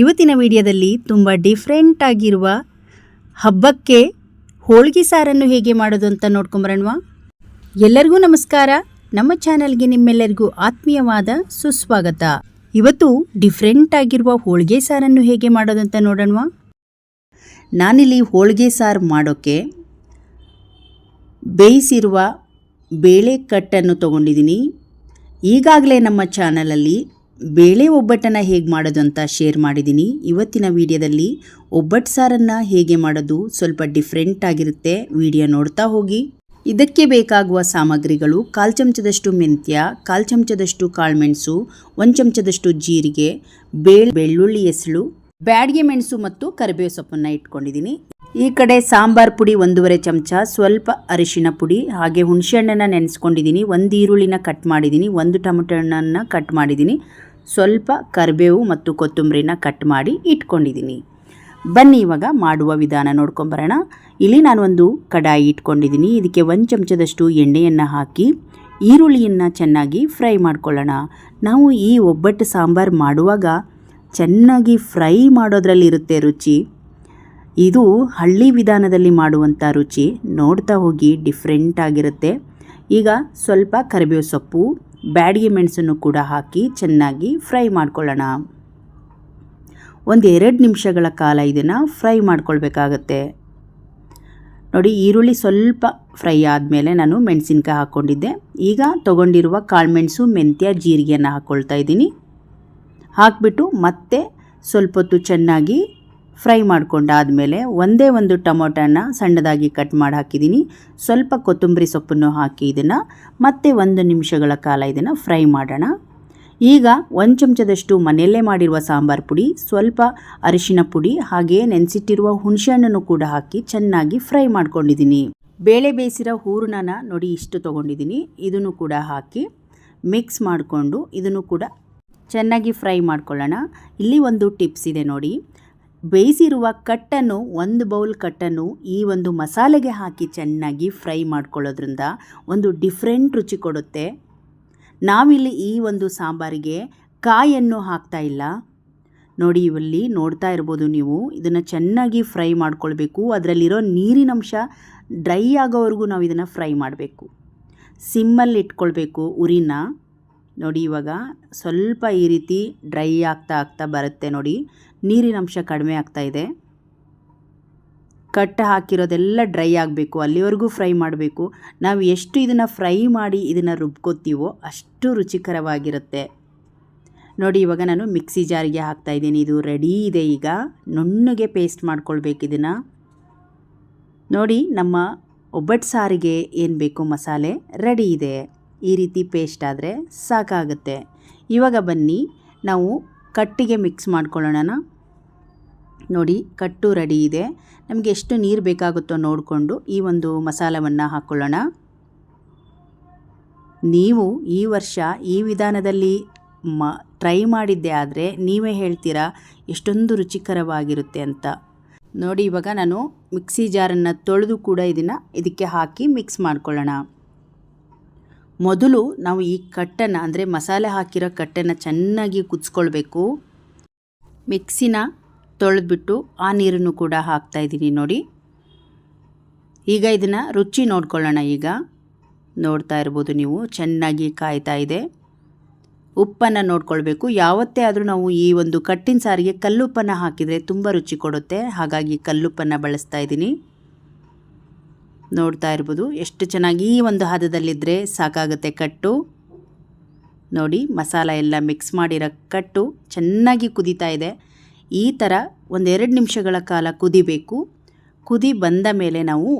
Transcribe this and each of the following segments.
ಇವತ್ತಿನ ವಿಡಿಯೋದಲ್ಲಿ ತುಂಬ ಡಿಫ್ರೆಂಟ್ ಆಗಿರುವ ಹಬ್ಬಕ್ಕೆ ಹೋಳಿಗೆ ಸಾರನ್ನು ಹೇಗೆ ಮಾಡೋದು ಅಂತ ನೋಡ್ಕೊಂಬರೋಣವಾ. ಎಲ್ಲರಿಗೂ ನಮಸ್ಕಾರ. ನಮ್ಮ ಚಾನಲ್ಗೆ ನಿಮ್ಮೆಲ್ಲರಿಗೂ ಆತ್ಮೀಯವಾದ ಸುಸ್ವಾಗತ. ಇವತ್ತು ಡಿಫ್ರೆಂಟ್ ಆಗಿರುವ ಹೋಳಿಗೆ ಸಾರನ್ನು ಹೇಗೆ ಮಾಡೋದು ಅಂತ ನೋಡೋಣವಾ. ನಾನಿಲ್ಲಿ ಹೋಳಿಗೆ ಸಾರು ಮಾಡೋಕ್ಕೆ ಬೇಯಿಸಿರುವ ಬೇಳೆ ಕಟ್ಟನ್ನು ತೊಗೊಂಡಿದ್ದೀನಿ. ಈಗಾಗಲೇ ನಮ್ಮ ಚಾನಲಲ್ಲಿ ಬೇಳೆ ಒಬ್ಬಟ್ಟನ್ನು ಹೇಗೆ ಮಾಡೋದು ಅಂತ ಶೇರ್ ಮಾಡಿದ್ದೀನಿ. ಇವತ್ತಿನ ವಿಡಿಯೋದಲ್ಲಿ ಒಬ್ಬಟ್ಟು ಸಾರನ್ನು ಹೇಗೆ ಮಾಡೋದು ಸ್ವಲ್ಪ ಡಿಫ್ರೆಂಟ್ ಆಗಿರುತ್ತೆ. ವಿಡಿಯೋ ನೋಡ್ತಾ ಹೋಗಿ. ಇದಕ್ಕೆ ಬೇಕಾಗುವ ಸಾಮಗ್ರಿಗಳು: 1/4 ಚಮಚದಷ್ಟು ಮೆಂತ್ಯ, 1/4 ಚಮಚದಷ್ಟು ಕಾಳುಮೆಣಸು, 1 ಚಮಚದಷ್ಟು ಜೀರಿಗೆ, ಬೆಳ್ಳುಳ್ಳಿ ಎಸಳು, ಬ್ಯಾಡಗೆ ಮೆಣಸು ಮತ್ತು ಕರಿಬೇವು ಸೊಪ್ಪನ್ನು ಇಟ್ಕೊಂಡಿದ್ದೀನಿ. ಈ ಕಡೆ ಸಾಂಬಾರ್ ಪುಡಿ 1.5 ಚಮಚ, ಸ್ವಲ್ಪ ಅರಿಶಿನ ಪುಡಿ, ಹಾಗೆ ಹುಣಸೆಹಣ್ಣನ್ನು ನೆನೆಸ್ಕೊಂಡಿದ್ದೀನಿ, 1 ಈರುಳ್ಳಿನ ಕಟ್ ಮಾಡಿದ್ದೀನಿ, 1 ಟೊಮೆಟೊ ಹಣ್ಣನ್ನು ಕಟ್ ಮಾಡಿದ್ದೀನಿ, ಸ್ವಲ್ಪ ಕರಿಬೇವು ಮತ್ತು ಕೊತ್ತಂಬರಿನ ಕಟ್ ಮಾಡಿ ಇಟ್ಕೊಂಡಿದ್ದೀನಿ. ಬನ್ನಿ ಇವಾಗ ಮಾಡುವ ವಿಧಾನ ನೋಡ್ಕೊಂಬರೋಣ. ಇಲ್ಲಿ ನಾನು ಒಂದು ಕಡಾಯಿ ಇಟ್ಕೊಂಡಿದ್ದೀನಿ. ಇದಕ್ಕೆ 1 ಚಮಚದಷ್ಟು ಎಣ್ಣೆಯನ್ನು ಹಾಕಿ ಈರುಳ್ಳಿಯನ್ನು ಚೆನ್ನಾಗಿ ಫ್ರೈ ಮಾಡ್ಕೊಳ್ಳೋಣ. ನಾವು ಈ ಒಬ್ಬಟ್ಟು ಸಾಂಬಾರು ಮಾಡುವಾಗ ಚೆನ್ನಾಗಿ ಫ್ರೈ ಮಾಡೋದ್ರಲ್ಲಿರುತ್ತೆ ರುಚಿ. ಇದು ಹಳ್ಳಿ ವಿಧಾನದಲ್ಲಿ ಮಾಡುವಂಥ ರುಚಿ. ನೋಡ್ತಾ ಹೋಗಿ, ಡಿಫ್ರೆಂಟ್ ಆಗಿರುತ್ತೆ. ಈಗ ಸ್ವಲ್ಪ ಕರಿಬೇವು ಸೊಪ್ಪು, ಬ್ಯಾಡಗೆ ಮೆಣಸನ್ನು ಕೂಡ ಹಾಕಿ ಚೆನ್ನಾಗಿ ಫ್ರೈ ಮಾಡ್ಕೊಳ್ಳೋಣ. 1-2 ನಿಮಿಷಗಳ ಕಾಲ ಇದನ್ನು ಫ್ರೈ ಮಾಡ್ಕೊಳ್ಬೇಕಾಗತ್ತೆ. ನೋಡಿ, ಈರುಳ್ಳಿ ಸ್ವಲ್ಪ ಫ್ರೈ ಆದಮೇಲೆ ನಾನು ಮೆಣಸಿನ್ಕಾಯಿ ಹಾಕ್ಕೊಂಡಿದ್ದೆ. ಈಗ ತೊಗೊಂಡಿರುವ ಕಾಳುಮೆಣಸು, ಮೆಂತ್ಯ, ಜೀರಿಗೆಯನ್ನು ಹಾಕ್ಕೊಳ್ತಾ ಇದ್ದೀನಿ. ಹಾಕಿಬಿಟ್ಟು ಮತ್ತೆ ಸ್ವಲ್ಪ ಹೊತ್ತು ಚೆನ್ನಾಗಿ ಫ್ರೈ ಮಾಡ್ಕೊಂಡಾದಮೇಲೆ ಒಂದೇ ಒಂದು ಟೊಮೊಟೊನ ಸಣ್ಣದಾಗಿ ಕಟ್ ಮಾಡಿ ಹಾಕಿದ್ದೀನಿ. ಸ್ವಲ್ಪ ಕೊತ್ತಂಬರಿ ಸೊಪ್ಪನ್ನು ಹಾಕಿ ಇದನ್ನು ಮತ್ತೆ 1 ನಿಮಿಷಗಳ ಕಾಲ ಇದನ್ನು ಫ್ರೈ ಮಾಡೋಣ. ಈಗ 1 ಚಮಚದಷ್ಟು ಮನೆಯಲ್ಲೇ ಮಾಡಿರುವ ಸಾಂಬಾರು ಪುಡಿ, ಸ್ವಲ್ಪ ಅರಿಶಿನ ಪುಡಿ, ಹಾಗೆಯೇ ನೆನೆಸಿಟ್ಟಿರುವ ಹುಣಸೆಹಣ್ಣನ್ನು ಕೂಡ ಹಾಕಿ ಚೆನ್ನಾಗಿ ಫ್ರೈ ಮಾಡ್ಕೊಂಡಿದ್ದೀನಿ. ಬೇಳೆ ಬೇಯಿಸಿರೋ ಹೂರಣನ ನೋಡಿ ಇಷ್ಟು ತೊಗೊಂಡಿದ್ದೀನಿ. ಇದನ್ನು ಕೂಡ ಹಾಕಿ ಮಿಕ್ಸ್ ಮಾಡಿಕೊಂಡು ಇದನ್ನು ಕೂಡ ಚೆನ್ನಾಗಿ ಫ್ರೈ ಮಾಡ್ಕೊಳ್ಳೋಣ. ಇಲ್ಲಿ ಒಂದು ಟಿಪ್ಸ್ ಇದೆ ನೋಡಿ. ಬೇಯಿಸಿರುವ ಕಟ್ಟನ್ನು, 1 ಬೌಲ್ ಕಟ್ಟನ್ನು ಈ ಒಂದು ಮಸಾಲೆಗೆ ಹಾಕಿ ಚೆನ್ನಾಗಿ ಫ್ರೈ ಮಾಡ್ಕೊಳ್ಳೋದ್ರಿಂದ ಒಂದು ಡಿಫ್ರೆಂಟ್ ರುಚಿ ಕೊಡುತ್ತೆ. ನಾವಿಲ್ಲಿ ಈ ಒಂದು ಸಾಂಬಾರಿಗೆ ಕಾಯನ್ನು ಹಾಕ್ತಾ ಇಲ್ಲ ನೋಡಿ. ಇಲ್ಲಿ ನೋಡ್ತಾ ಇರ್ಬೋದು ನೀವು. ಇದನ್ನು ಚೆನ್ನಾಗಿ ಫ್ರೈ ಮಾಡ್ಕೊಳ್ಬೇಕು. ಅದರಲ್ಲಿರೋ ನೀರಿನಂಶ ಡ್ರೈ ಆಗೋವರೆಗೂ ನಾವು ಇದನ್ನು ಫ್ರೈ ಮಾಡಬೇಕು. ಸಿಮ್ಮಲ್ಲಿ ಇಟ್ಕೊಳ್ಬೇಕು ಉರಿನ. ನೋಡಿ, ಇವಾಗ ಸ್ವಲ್ಪ ಈ ರೀತಿ ಡ್ರೈ ಆಗ್ತಾ ಬರುತ್ತೆ ನೋಡಿ. ನೀರಿನಂಶ ಕಡಿಮೆ ಆಗ್ತಾ ಇದೆ. ಕಟ್ಟು ಹಾಕಿರೋದೆಲ್ಲ ಡ್ರೈ ಆಗಬೇಕು, ಅಲ್ಲಿವರೆಗೂ ಫ್ರೈ ಮಾಡಬೇಕು. ನಾವು ಎಷ್ಟು ಇದನ್ನು ಫ್ರೈ ಮಾಡಿ ಇದನ್ನು ರುಬ್ಕೋತೀವೋ ಅಷ್ಟು ರುಚಿಕರವಾಗಿರುತ್ತೆ ನೋಡಿ. ಇವಾಗ ನಾನು ಮಿಕ್ಸಿ ಜಾರಿಗೆ ಹಾಕ್ತಾಯಿದ್ದೀನಿ. ಇದು ರೆಡಿ ಇದೆ. ಈಗ ನುಣ್ಣಗೆ ಪೇಸ್ಟ್ ಮಾಡ್ಕೊಳ್ಬೇಕು ಇದನ್ನು ನೋಡಿ. ನಮ್ಮ ಒಬ್ಬಟ್ಟು ಸಾರಿಗೆ ಏನು ಬೇಕು ಮಸಾಲೆ ರೆಡಿ ಇದೆ. ಈ ರೀತಿ ಪೇಸ್ಟ್ ಆದರೆ ಸಾಕಾಗುತ್ತೆ. ಇವಾಗ ಬನ್ನಿ ನಾವು ಕಟ್ಟಿಗೆ ಮಿಕ್ಸ್ ಮಾಡ್ಕೊಳ್ಳೋಣ. ನೋಡಿ, ಕಟ್ಟು ರೆಡಿ ಇದೆ. ನಮಗೆ ಎಷ್ಟು ನೀರು ಬೇಕಾಗುತ್ತೋ ನೋಡಿಕೊಂಡು ಈ ಒಂದು ಮಸಾಲವನ್ನು ಹಾಕ್ಕೊಳ್ಳೋಣ. ನೀವು ಈ ವರ್ಷ ಈ ವಿಧಾನದಲ್ಲಿ ಟ್ರೈ ಮಾಡಿದ್ದೆ ಆದರೆ ನೀವೇ ಹೇಳ್ತೀರಾ ಎಷ್ಟೊಂದು ರುಚಿಕರವಾಗಿರುತ್ತೆ ಅಂತ. ನೋಡಿ, ಇವಾಗ ನಾನು ಮಿಕ್ಸಿ ಜಾರನ್ನು ತೊಳೆದು ಕೂಡ ಇದಕ್ಕೆ ಹಾಕಿ ಮಿಕ್ಸ್ ಮಾಡ್ಕೊಳ್ಳೋಣ. ಮೊದಲು ನಾವು ಈ ಕಟ್ಟನ್ನು, ಅಂದರೆ ಮಸಾಲೆ ಹಾಕಿರೋ ಕಟ್ಟನ್ನು ಚೆನ್ನಾಗಿ ಕುದಿಸ್ಕೊಳ್ಬೇಕು. ಮಿಕ್ಸಿನ ತೊಳೆದ್ಬಿಟ್ಟು ಆ ನೀರನ್ನು ಕೂಡ ಹಾಕ್ತಾಯಿದ್ದೀನಿ ನೋಡಿ. ಈಗ ಇದನ್ನು ರುಚಿ ನೋಡ್ಕೊಳ್ಳೋಣ. ಈಗ ನೋಡ್ತಾ ಇರ್ಬೋದು ನೀವು, ಚೆನ್ನಾಗಿ ಕಾಯ್ತಾ ಇದೆ. ಉಪ್ಪನ್ನು ನೋಡ್ಕೊಳ್ಬೇಕು. ಯಾವತ್ತೇ ಆದರೂ ನಾವು ಈ ಒಂದು ಕಟ್ಟಿನ ಸಾರಿಗೆ ಕಲ್ಲುಪ್ಪನ್ನು ಹಾಕಿದರೆ ತುಂಬ ರುಚಿ ಕೊಡುತ್ತೆ. ಹಾಗಾಗಿ ಕಲ್ಲುಪ್ಪನ್ನು ಬಳಸ್ತಾ ಇದ್ದೀನಿ. ನೋಡ್ತಾ ಇರ್ಬೋದು ಎಷ್ಟು ಚೆನ್ನಾಗಿ ಈ ಒಂದು ಹದದಲ್ಲಿದ್ದರೆ ಸಾಕಾಗುತ್ತೆ ಕಟ್ಟು. ನೋಡಿ, ಮಸಾಲ ಎಲ್ಲ ಮಿಕ್ಸ್ ಮಾಡಿರೋ ಕಟ್ಟು ಚೆನ್ನಾಗಿ ಕುದೀತಾ ಇದೆ. ಈ ಥರ 1-2 ನಿಮಿಷಗಳ ಕಾಲ ಕುದಿಬೇಕು. ಕುದಿ ಬಂದ ಮೇಲೆ ನಾವು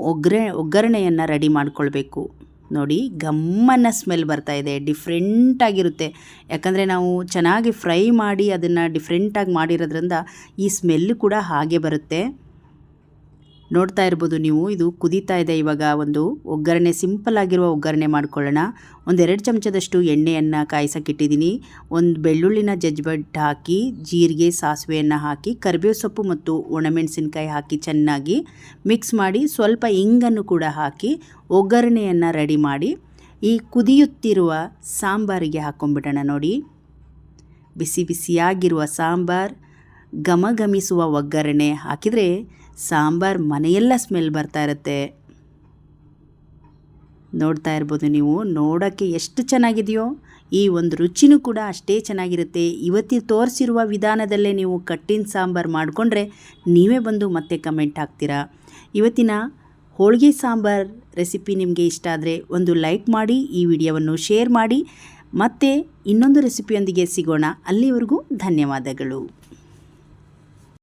ಒಗ್ಗರಣೆಯನ್ನು ರೆಡಿ ಮಾಡ್ಕೊಳ್ಬೇಕು. ನೋಡಿ, ಗಮ್ಮನ ಸ್ಮೆಲ್ ಬರ್ತಾ ಇದೆ. ಡಿಫ್ರೆಂಟಾಗಿರುತ್ತೆ. ಯಾಕಂದರೆ ನಾವು ಚೆನ್ನಾಗಿ ಫ್ರೈ ಮಾಡಿ ಅದನ್ನು ಡಿಫ್ರೆಂಟಾಗಿ ಮಾಡಿರೋದ್ರಿಂದ ಈ ಸ್ಮೆಲ್ಲು ಕೂಡ ಹಾಗೆ ಬರುತ್ತೆ. ನೋಡ್ತಾ ಇರ್ಬೋದು ನೀವು, ಇದು ಕುದೀತಾ ಇದೆ. ಇವಾಗ ಒಂದು ಒಗ್ಗರಣೆ, ಸಿಂಪಲ್ ಆಗಿರುವ ಒಗ್ಗರಣೆ ಮಾಡ್ಕೊಳ್ಳೋಣ. 1-2 ಚಮಚದಷ್ಟು ಎಣ್ಣೆಯನ್ನು ಕಾಯಿಸೋಕ್ಕಿಟ್ಟಿದ್ದೀನಿ. 1 ಬೆಳ್ಳುಳ್ಳಿನ ಜಜ್ಜಿಬಿಟ್ಟು ಹಾಕಿ, ಜೀರಿಗೆ, ಸಾಸಿವೆಯನ್ನು ಹಾಕಿ, ಕರಿಬೇವು ಸೊಪ್ಪು ಮತ್ತು ಒಣಮೆಣಸಿನ್ಕಾಯಿ ಹಾಕಿ ಚೆನ್ನಾಗಿ ಮಿಕ್ಸ್ ಮಾಡಿ, ಸ್ವಲ್ಪ ಇಂಗನ್ನು ಕೂಡ ಹಾಕಿ ಒಗ್ಗರಣೆಯನ್ನು ರೆಡಿ ಮಾಡಿ ಈ ಕುದಿಯುತ್ತಿರುವ ಸಾಂಬಾರಿಗೆ ಹಾಕ್ಕೊಂಡ್ಬಿಡೋಣ. ನೋಡಿ, ಬಿಸಿ ಬಿಸಿಯಾಗಿರುವ ಸಾಂಬಾರ್ ಘಮಘಮಿಸುವ ಒಗ್ಗರಣೆ ಹಾಕಿದರೆ ಸಾಂಬಾರು ಮನೆಯೆಲ್ಲ ಸ್ಮೆಲ್ ಬರ್ತಾ ಇರುತ್ತೆ. ನೋಡ್ತಾ ಇರ್ಬೋದು ನೀವು, ನೋಡೋಕ್ಕೆ ಎಷ್ಟು ಚೆನ್ನಾಗಿದೆಯೋ, ಈ ಒಂದು ರುಚಿನೂ ಕೂಡ ಅಷ್ಟೇ ಚೆನ್ನಾಗಿರುತ್ತೆ. ಇವತ್ತು ತೋರಿಸಿರುವ ವಿಧಾನದಲ್ಲೇ ನೀವು ಕಟ್ಟಿನ ಸಾಂಬಾರು ಮಾಡಿಕೊಂಡ್ರೆ ನೀವೇ ಬಂದು ಮತ್ತೆ ಕಮೆಂಟ್ ಹಾಕ್ತೀರಾ. ಇವತ್ತಿನ ಹೋಳಿಗೆ ಸಾಂಬಾರು ರೆಸಿಪಿ ನಿಮಗೆ ಇಷ್ಟ ಆದರೆ ಒಂದು ಲೈಕ್ ಮಾಡಿ, ಈ ವಿಡಿಯೋವನ್ನು ಶೇರ್ ಮಾಡಿ. ಮತ್ತೆ ಇನ್ನೊಂದು ರೆಸಿಪಿಯೊಂದಿಗೆ ಸಿಗೋಣ. ಅಲ್ಲಿವರೆಗೂ ಧನ್ಯವಾದಗಳು.